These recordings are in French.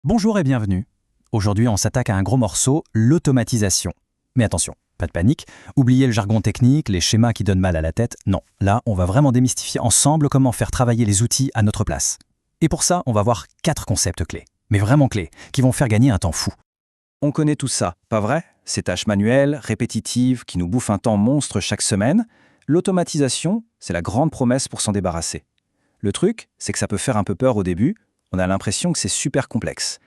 Bonjour et bienvenue. Aujourd'hui, on s'attaque à un gros morceau, l'automatisation. Mais attention, pas de panique, oubliez le jargon technique, les schémas qui donnent mal à la tête. Non, là, on va vraiment démystifier ensemble comment faire travailler les outils à notre place. Et pour ça, on va voir 4 concepts clés, mais vraiment clés, qui vont faire gagner un temps fou. On connaît tout ça, pas vrai? Ces tâches manuelles, répétitives, qui nous bouffent un temps monstre chaque semaine. L'automatisation, c'est la grande promesse pour s'en débarrasser. Le truc, c'est que ça peut faire un peu peur au début, on a l'impression que c'est super complexe.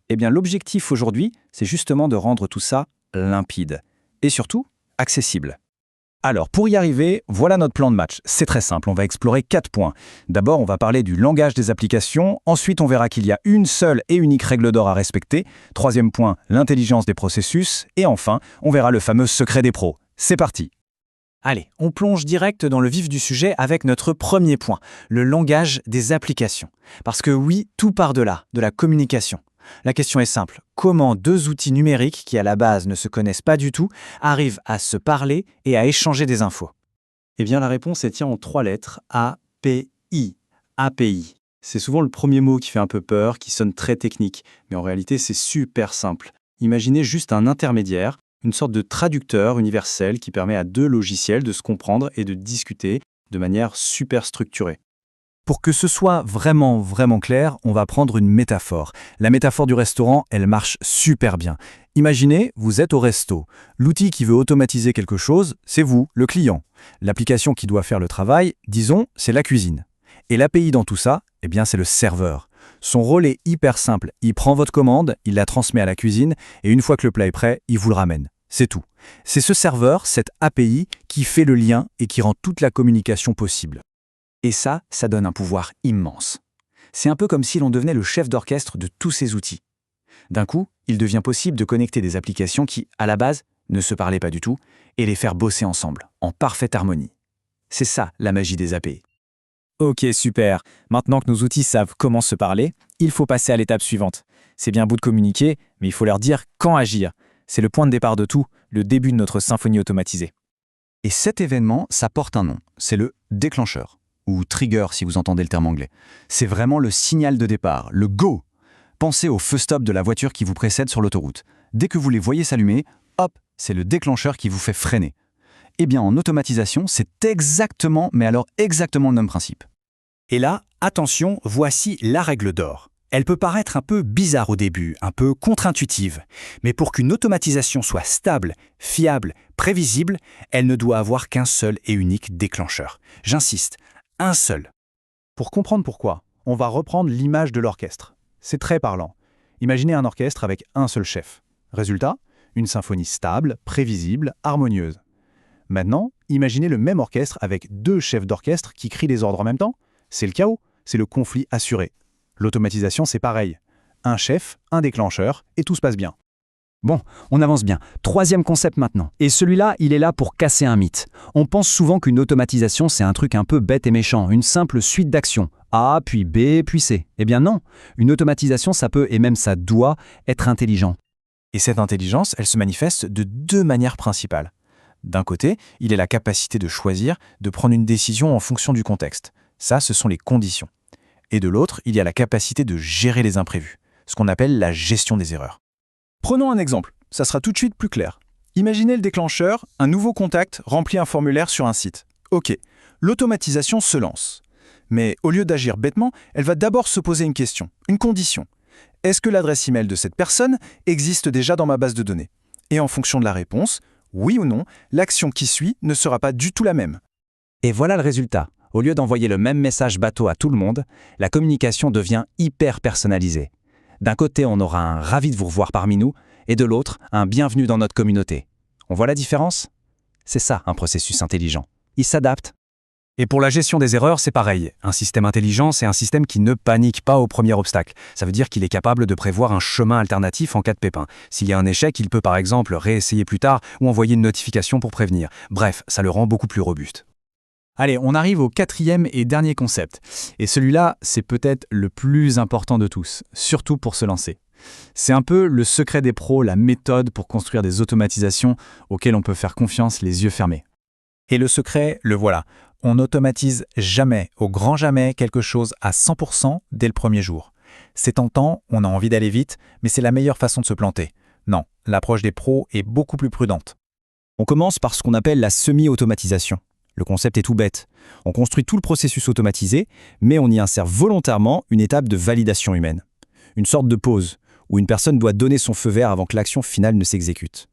Eh bien, l'objectif aujourd'hui, c'est justement de rendre tout ça limpide. Et surtout, accessible. Alors, pour y arriver, voilà notre plan de match. C'est très simple, on va explorer 4 points. D'abord, on va parler du langage des applications. Ensuite, on verra qu'il y a une seule et unique règle d'or à respecter. Troisième point, l'intelligence des processus. Et enfin, on verra le fameux secret des pros. C'est parti! Allez, on plonge direct dans le vif du sujet avec notre premier point, le langage des applications. Parce que oui, tout part de là, de la communication. La question est simple, comment deux outils numériques qui à la base ne se connaissent pas du tout arrivent à se parler et à échanger des infos? Eh bien, la réponse tient en 3 lettres, API. API. C'est souvent le premier mot qui fait un peu peur, qui sonne très technique, mais en réalité, c'est super simple. Imaginez juste un intermédiaire, une sorte de traducteur universel qui permet à deux logiciels de se comprendre et de discuter de manière super structurée. Pour que ce soit vraiment clair, on va prendre une métaphore. La métaphore du restaurant, elle marche super bien. Imaginez, vous êtes au resto. L'outil qui veut automatiser quelque chose, c'est vous, le client. L'application qui doit faire le travail, disons, c'est la cuisine. Et l'API dans tout ça, eh bien, c'est le serveur. Son rôle est hyper simple. Il prend votre commande, il la transmet à la cuisine, et une fois que le plat est prêt, il vous le ramène. C'est tout. C'est ce serveur, cette API, qui fait le lien et qui rend toute la communication possible. Et ça donne un pouvoir immense. C'est un peu comme si l'on devenait le chef d'orchestre de tous ces outils. D'un coup, il devient possible de connecter des applications qui, à la base, ne se parlaient pas du tout, et les faire bosser ensemble, en parfaite harmonie. C'est ça, la magie des API. Ok, super. Maintenant que nos outils savent comment se parler, il faut passer à l'étape suivante. C'est bien beau de communiquer, mais il faut leur dire quand agir. C'est le point de départ de tout, le début de notre symphonie automatisée. Et cet événement, ça porte un nom. C'est le déclencheur, ou trigger si vous entendez le terme anglais. C'est vraiment le signal de départ, le go. Pensez au feu stop de la voiture qui vous précède sur l'autoroute. Dès que vous les voyez s'allumer, hop, c'est le déclencheur qui vous fait freiner. Eh bien, en automatisation, c'est exactement le même principe. Et là, attention, voici la règle d'or. Elle peut paraître un peu bizarre au début, un peu contre-intuitive, mais pour qu'une automatisation soit stable, fiable, prévisible, elle ne doit avoir qu'un seul et unique déclencheur. J'insiste, un seul. Pour comprendre pourquoi, on va reprendre l'image de l'orchestre. C'est très parlant. Imaginez un orchestre avec un seul chef. Résultat, une symphonie stable, prévisible, harmonieuse. Maintenant, imaginez le même orchestre avec 2 chefs d'orchestre qui crient des ordres en même temps. C'est le chaos, c'est le conflit assuré. L'automatisation, c'est pareil. Un chef, un déclencheur, et tout se passe bien. Bon, on avance bien. 3e concept maintenant. Et celui-là, il est là pour casser un mythe. On pense souvent qu'une automatisation, c'est un truc un peu bête et méchant, une simple suite d'actions. A, puis B, puis C. Eh bien non, une automatisation, ça peut, et même ça doit, être intelligent. Et cette intelligence, elle se manifeste de 2 manières principales. D'un côté, il y a la capacité de choisir, de prendre une décision en fonction du contexte. Ça, ce sont les conditions. Et de l'autre, il y a la capacité de gérer les imprévus, ce qu'on appelle la gestion des erreurs. Prenons un exemple, ça sera tout de suite plus clair. Imaginez le déclencheur, un nouveau contact remplit un formulaire sur un site. Ok, l'automatisation se lance. Mais au lieu d'agir bêtement, elle va d'abord se poser une question, une condition. Est-ce que l'adresse email de cette personne existe déjà dans ma base de données? Et en fonction de la réponse, oui ou non, l'action qui suit ne sera pas du tout la même. Et voilà le résultat. Au lieu d'envoyer le même message bateau à tout le monde, la communication devient hyper personnalisée. D'un côté, on aura un « ravi de vous revoir parmi nous » et de l'autre, un « bienvenue dans notre communauté ». On voit la différence? C'est ça, un processus intelligent. Il s'adapte. Et pour la gestion des erreurs, c'est pareil. Un système intelligent, c'est un système qui ne panique pas au premier obstacle. Ça veut dire qu'il est capable de prévoir un chemin alternatif en cas de pépin. S'il y a un échec, il peut par exemple réessayer plus tard ou envoyer une notification pour prévenir. Bref, ça le rend beaucoup plus robuste. Allez, on arrive au 4e et dernier concept. Et celui-là, c'est peut-être le plus important de tous, surtout pour se lancer. C'est un peu le secret des pros, la méthode pour construire des automatisations auxquelles on peut faire confiance les yeux fermés. Et le secret, le voilà. On n'automatise jamais, au grand jamais, quelque chose à 100% dès le premier jour. C'est tentant, on a envie d'aller vite, mais c'est la meilleure façon de se planter. Non, l'approche des pros est beaucoup plus prudente. On commence par ce qu'on appelle la semi-automatisation. Le concept est tout bête. On construit tout le processus automatisé, mais on y insère volontairement une étape de validation humaine. Une sorte de pause, où une personne doit donner son feu vert avant que l'action finale ne s'exécute.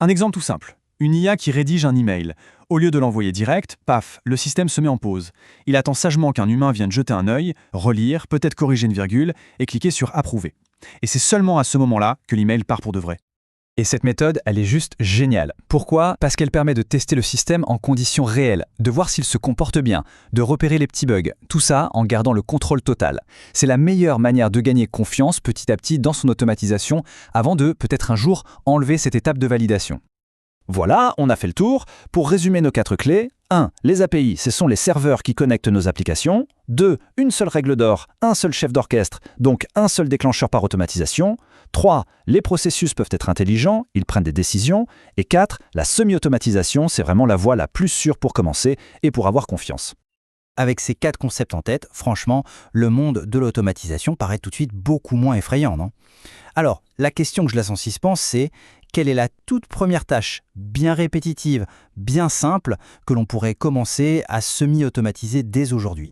Un exemple tout simple. Une IA qui rédige un email. Au lieu de l'envoyer direct, paf, le système se met en pause. Il attend sagement qu'un humain vienne jeter un œil, relire, peut-être corriger une virgule et cliquer sur « Approuver ». Et c'est seulement à ce moment-là que l'email part pour de vrai. Et cette méthode, elle est juste géniale. Pourquoi? Parce qu'elle permet de tester le système en conditions réelles, de voir s'il se comporte bien, de repérer les petits bugs, tout ça en gardant le contrôle total. C'est la meilleure manière de gagner confiance petit à petit dans son automatisation avant de, peut-être un jour, enlever cette étape de validation. Voilà, on a fait le tour. Pour résumer nos 4 clés, 1. Les API, ce sont les serveurs qui connectent nos applications. 2. Une seule règle d'or, un seul chef d'orchestre, donc un seul déclencheur par automatisation. 3. Les processus peuvent être intelligents, ils prennent des décisions. Et 4. La semi-automatisation, c'est vraiment la voie la plus sûre pour commencer et pour avoir confiance. Avec ces 4 concepts en tête, franchement, le monde de l'automatisation paraît tout de suite beaucoup moins effrayant, non? Alors, la question que je laisse en suspens, c'est quelle est la toute première tâche, bien répétitive, bien simple, que l'on pourrait commencer à semi-automatiser dès aujourd'hui?